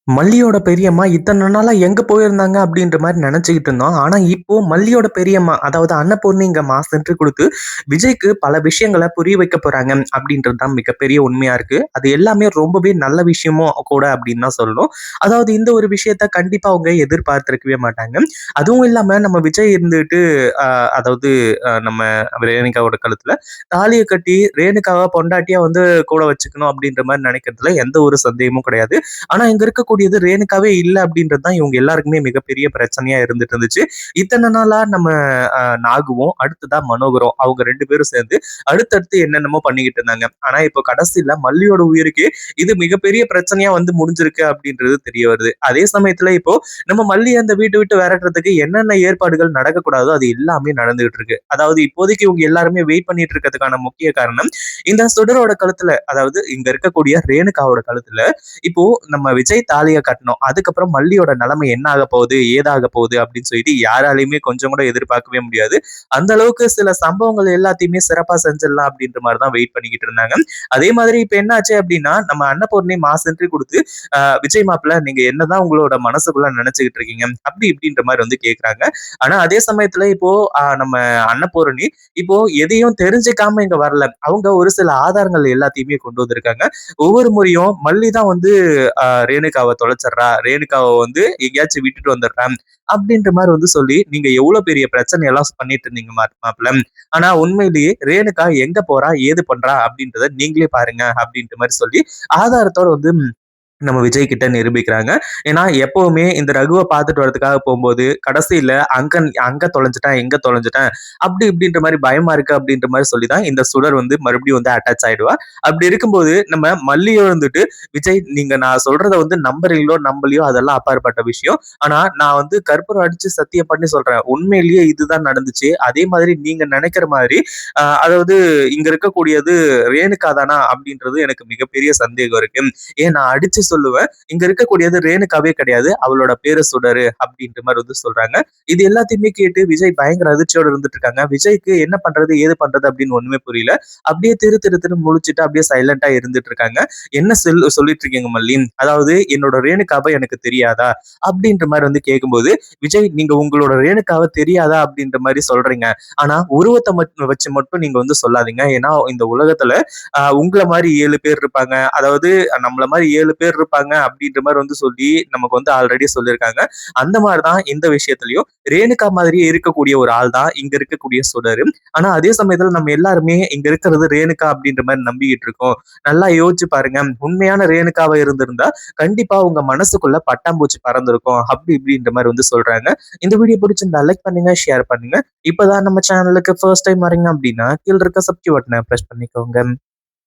மல்லியோட பெரியம்மா இத்தன நாளா எங்க போயிருந்தாங்க அப்படின்ற மாரி நெனச்சுக்கிட்டு இருந்தோம். ஆனா, இப்போ மல்லியோட பெரியம்மா, அதாவது அன்னபூர்ணி இங்க மாஸ் என்ட்ரி குடுத்து, விஜய்க்கு பல விஷயங்கள புரிய வைக்க போறாங்க அப்படின்றது தான் மிகப்பெரிய உண்மையா இருக்கு. அது எல்லாமே ரொம்பவே நல்ல விஷயமும் கூட அப்படின்னு தான் சொல்லணும். அதாவது இந்த ஒரு விஷயத்த கண்டிப்பா அவங்க எதிர்பார்த்திருக்கவே மாட்டாங்க. அதுவும் இல்லாம நம்ம விஜய் இருந்துட்டு அ அதாவது நம்ம ரேணுகாவோட கழுத்துல தாலிய கட்டி ரேணுகாவ பொண்டாட்டியா வந்து கூட வச்சுக்கணும் அப்படின்ற மாரி நெனைக்கிறதுல எந்த ஒரு சந்தேகமும் கிடையாது. ஆனா இங்க இருக்கக்கூடியது ரேணுகாவே இல்ல அப்படின்றது தான் இவங்க எல்லாருக்குமே மிகப்பெரிய பிரச்சனையா இருந்துட்டு இருந்துச்சு. இத்தன நாளா நம்ம நாகுவும், அடுத்ததா மனோகரும் அவங்க 2 பேரும் சேர்ந்து அடுத்தடுத்து என்னென்னமோ பண்ணிக்கிட்டு இருந்தாங்க. ஆனா இப்போ கடைசில மல்லியோட உயிருக்கே இது மிகப்பெரிய பிரச்சனையா வந்து முடிஞ்சிருக்கு அப்படின்றது தெரிய வருது. அதே சமயத்துல இப்போ நம்ம மல்லிய அந்த வீட்ட விட்டு விரட்டுறதுக்கு என்னென்ன ஏற்பாடுகள் நடக்கக்கூடாதோ அது எல்லாமே நடந்துகிட்டு இருக்கு. அதாவது இப்போதைக்கு இவங்க எல்லாருமே வெயிட் பண்ணிட்டு இருக்கிறதுக்கான முக்கிய காரணம், இந்த சுடரோட கழுத்துல, அதாவது இங்க இருக்கக்கூடிய ரேணுகாவோட கழுத்துல இப்போ நம்ம விஜய் தாலிய கட்டணும். அதுக்கப்புறம் மல்லியோட நிலைமை என்ன ஆக போகுது, ஏதாக போகுது அப்படின்னு சொல்லிட்டு யாராலயுமே கொஞ்சம் கூட எதிர்பார்க்கவே முடியாது. அந்த அளவுக்கு சில சம்பவங்கள் எல்லாத்தையுமே சிறப்பா செஞ்சிடலாம் அப்படின்ற மாரி தான் வெயிட் பண்ணிக்கிட்டு இருந்தாங்க. அதே மாதிரி இப்ப என்ன ஆச்சு அப்படின்னா, நம்ம அன்னபூர்ணி மாஸ் என்ட்ரி குடுத்து, விஜய் மாப்பிள்ள நீங்க என்னதான் உங்களோட மனசுக்குள்ள நினைச்சுக்கிட்டு இருக்கீங்க? அப்படி இப்படின்ற மாரி வந்து கேட்கறாங்க. ஆனா அதே சமயத்துல இப்போ நம்ம அன்னபூரணி இப்போ எதையும் தெரிஞ்சுக்காம இங்க வரல. அவங்க ஒரு சில ஆதாரங்கள் எல்லாத்தையுமே கொண்டு வந்திருக்காங்க. ஒவ்வொரு முறையும் மல்லி தான் வந்து ரேணுகாவ தொலைச்சிடுறா. ரேணுகாவ வந்து எங்கேயாச்சும் விட்டுட்டு வந்துடுறேன். அப்படின்ற மாரி வந்து சொல்லி, நீங்க எவ்வளவு பெரிய பிரச்சனை எல்லாம் பண்ணிட்டு இருந்தீங்க மாப்ள. ஆனா உண்மையிலேயே ரேணுகா எங்க போறா? ஏது பண்றா? அப்படின்றத நீங்களே பாருங்க அப்படின்ற மாரி சொல்லி, ஆதாரத்தோட வந்து நம்ம விஜய் கிட்ட நிரூபிக்கிறாங்க. ஏன்னா, எப்பவுமே இந்த ரகுவ பார்த்துட்டு வரதுக்காக போம்போது, கடைசியில அங்க அங்க தொலைஞ்சுட்டேன், இங்க தொலைஞ்சுட்டேன். அப்படி இப்படின்ற மாரி பயமா இருக்கு அப்படின்ற மாரி சொல்லி தான் இந்த சுடர் வந்து மறுபடியும் வந்து அட்டாச் ஆயிடுவா. அப்படி இருக்கும்போது நம்ம மல்லியோ இருந்துட்டு, "விஜய் நீங்க நான் சொல்றத வந்து நம்புறீங்களோ, நம்பலையோ அதெல்லாம் அப்பாற்பட்ட விஷயம். ஆனா நான் வந்து கற்பூரம் அடிச்சு சத்தியம் பண்ணி சொல்றேன். உண்மையிலேயே இதுதான் நடந்துச்சு. அதே மாதிரி நீங்க நெனைக்கிற மாதிரி அதாவது இங்க இருக்கக்கூடியது ரேணுகா தானா?" அப்படின்றது எனக்கு மிகப்பெரிய சந்தேகம் இருக்கு. ஏன் நான் அடிச்சு சொல்லுவேன். இங்க இருக்கக்கூடியது ரேணுகாவே கிடையாது. அவளோட பேரு சுடரு அப்படின்ற மாரி வந்து சொல்றாங்க. இது எல்லாத்தையுமே கேட்டு விஜய் பயங்கர அதிர்ச்சியோட இருந்துட்டு இருக்காங்க. விஜய்க்கு என்ன பண்றது? ஏது பண்றது? அப்படின்னு ஒண்ணுமே புரியல. அப்படியே திரு திரு திருன்னு முழிச்சுட்டு அப்படியே சைலன்ட்டா இருந்துட்டு இருக்காங்க. என்ன சொல்லிட்டு இருக்கீங்க மல்லி? அதாவது என்னோட ரேணுகாவ எனக்கு தெரியாதா? அப்படின்ற மாரி வந்து கேட்கும்போது, விஜய் நீங்க உங்களோட ரேணுகாவ தெரியாதா? அப்படின்ற மாரி சொல்றீங்க. ஆனா உருவத்த வச்சு மட்டும் நீங்க வந்து சொல்லாதீங்க. ஏன்னா இந்த உலகத்துல உங்கள மாரி 7 பேர் இருப்பாங்க. அதாவது நம்மள மாரி 7 பேர் இருப்பாங்க அப்படின்ற மாரி வந்து சொல்லி நமக்கு வந்து ஆல்ரெடி சொல்லியிருக்காங்க. அந்த மாரி தான் இந்த விஷயத்திலயும் ரேணுகா மாதிரியே இருக்கக்கூடிய ஒரு ஆள் தான் இங்க இருக்கக்கூடிய சுடரு. ஆனா அதே சமயத்துல நம்ம எல்லாருமே இங்க இருக்கிறது ரேணுகா அப்படின்ற மாரி நம்பிக்கிட்டு இருக்கோம். நல்லா யோசிச்சு பாருங்க. உண்மையான ரேணுகாவா இருந்திருந்தா கண்டிப்பா உங்க மனசுக்குள்ள பட்டாம்பூச்சி பறந்திருக்கும். அப்படி இப்படின்ற மாரி வந்து சொல்றாங்க. இந்த வீடியோ பிடிச்சிருந்தா லைக் பண்ணுங்க, ஷேர் பண்ணுங்க. இப்பதான் நம்ம சேனலுக்கு ஃபர்ஸ்ட் டைம் வரீங்க அப்படின்னா கீழ இருக்க சப்ஸ்கிரைப் பட்டன பிரஸ் பண்ணிக்கோங்க.